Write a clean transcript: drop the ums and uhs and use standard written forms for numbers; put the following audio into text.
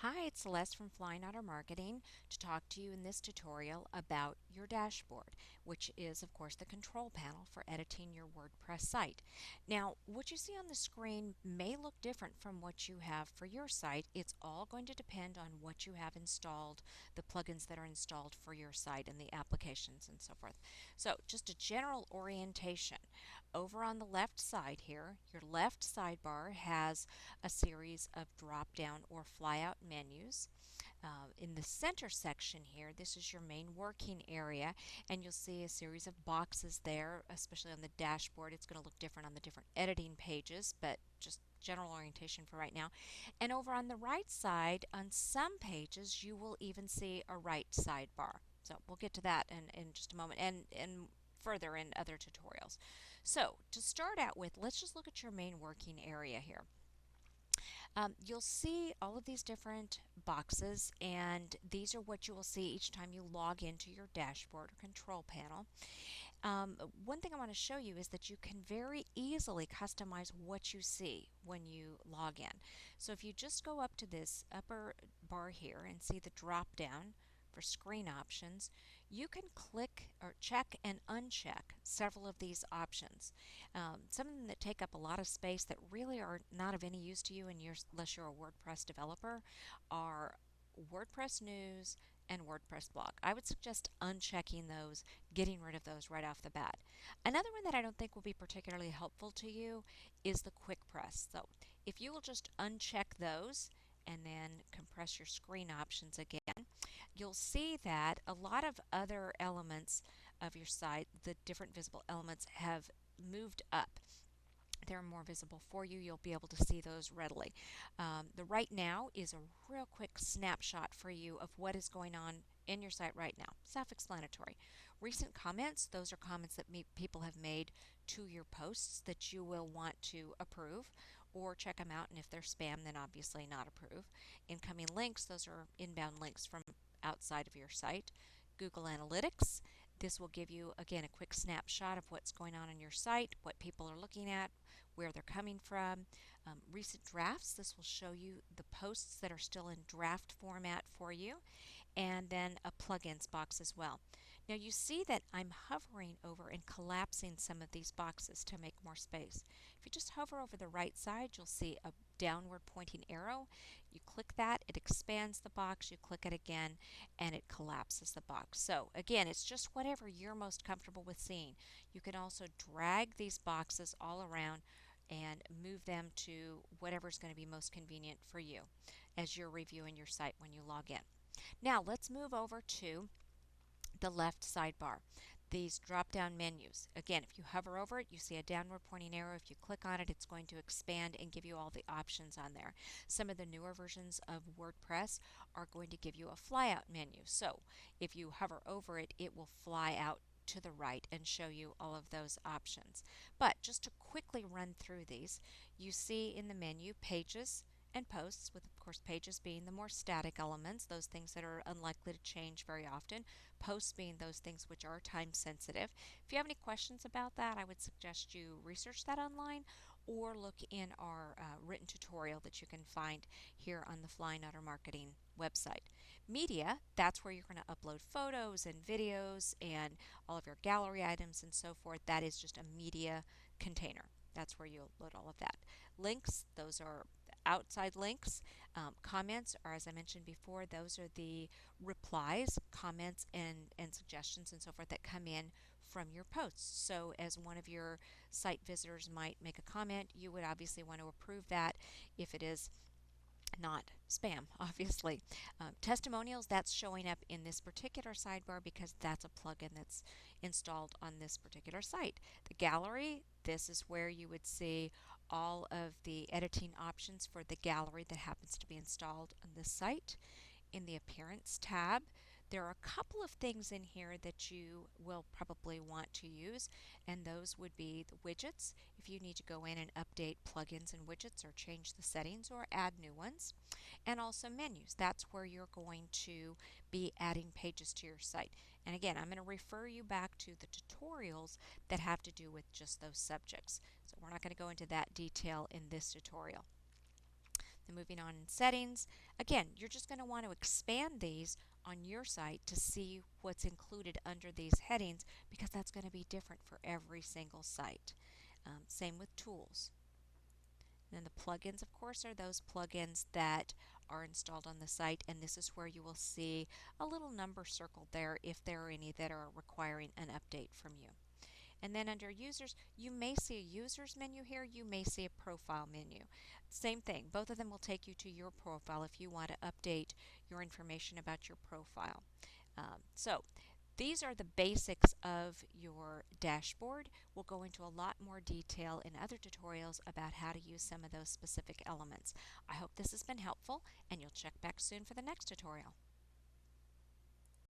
Hi, it's Celeste from Flying Otter Marketing to talk to you in this tutorial about your dashboard, which is, of course, the control panel for editing your WordPress site. Now, what you see on the screen may look different from what you have for your site. It's all going to depend on what you have installed, the plugins that are installed for your site, and the applications and so forth. So, just a general orientation. Over on the left side here, your left sidebar has a series of drop-down or fly-out menus. In the center section here, this is your main working area, and you'll see a series of boxes there, especially on the dashboard. It's going to look different on the different editing pages, but just general orientation for right now. And over on the right side, on some pages, you will even see a right sidebar. So we'll get to that in just a moment and further in other tutorials. So to start out with, let's just look at your main working area here. You'll see all of these different boxes, and these are what you will see each time you log into your dashboard or control panel. One thing I want to show you is that you can very easily customize what you see when you log in. So if you just go up to this upper bar here and see the drop down for screen options, you can click or check and uncheck several of these options. Some of them that take up a lot of space that really are not of any use to you unless you're a WordPress developer are WordPress News and WordPress Blog. I would suggest unchecking those, getting rid of those right off the bat. Another one that I don't think will be particularly helpful to you is the Quick Press. So if you will just uncheck those and then compress your screen options again, you'll see that a lot of other elements of your site, the different visible elements, have moved up. They're more visible for you. You'll be able to see those readily. The right now is a real quick snapshot for you of what is going on in your site right now. Self-explanatory. Recent comments, those are comments that people have made to your posts that you will want to approve or check them out, and if they're spam, then obviously not approve. Incoming links, those are inbound links from outside of your site. Google Analytics, this will give you, again, a quick snapshot of what's going on your site, what people are looking at, where they're coming from. Recent drafts, this will show you the posts that are still in draft format for you, and then a plugins box as well. Now you see that I'm hovering over and collapsing some of these boxes to make more space. If you just hover over the right side, you'll see a downward pointing arrow. You click that, it expands the box, you click it again, and it collapses the box. So again, it's just whatever you're most comfortable with seeing. You can also drag these boxes all around and move them to whatever's going to be most convenient for you as you're reviewing your site when you log in. Now let's move over to the left sidebar. These drop down menus. Again, if you hover over it, you see a downward pointing arrow. If you click on it, it's going to expand and give you all the options on there. Some of the newer versions of WordPress are going to give you a flyout menu. So if you hover over it, it will fly out to the right and show you all of those options. But just to quickly run through these, you see in the menu pages and posts, with of course pages being the more static elements, those things that are unlikely to change very often, posts being those things which are time sensitive. If you have any questions about that, I would suggest you research that online or look in our written tutorial that you can find here on the Flying Otter Marketing website. Media, that's where you're going to upload photos and videos and all of your gallery items and so forth. That is just a media container. That's where you'll load all of that. Links, those are outside links. Comments are, as I mentioned before, those are the replies, comments, and suggestions and so forth that come in from your posts. So as one of your site visitors might make a comment, you would obviously want to approve that if it is not spam, obviously. Testimonials, that's showing up in this particular sidebar because that's a plugin that's installed on this particular site. The gallery, this is where you would see all of the editing options for the gallery that happens to be installed on this site. In the Appearance tab, there are a couple of things in here that you will probably want to use, and those would be the widgets, if you need to go in and update plugins and widgets or change the settings or add new ones, and also menus. That's where you're going to be adding pages to your site. And again, I'm going to refer you back to the tutorials that have to do with just those subjects. So we're not going to go into that detail in this tutorial. Then moving on in settings, again, you're just going to want to expand these on your site to see what's included under these headings because that's going to be different for every single site. Same with tools. And then the plugins, of course, are those plugins that are installed on the site, and this is where you will see a little number circled there if there are any that are requiring an update from you. And then under users, you may see a users menu here, you may see a profile menu. Same thing, both of them will take you to your profile if you want to update your information about your profile. So these are the basics of your dashboard. We'll go into a lot more detail in other tutorials about how to use some of those specific elements. I hope this has been helpful, and you'll check back soon for the next tutorial.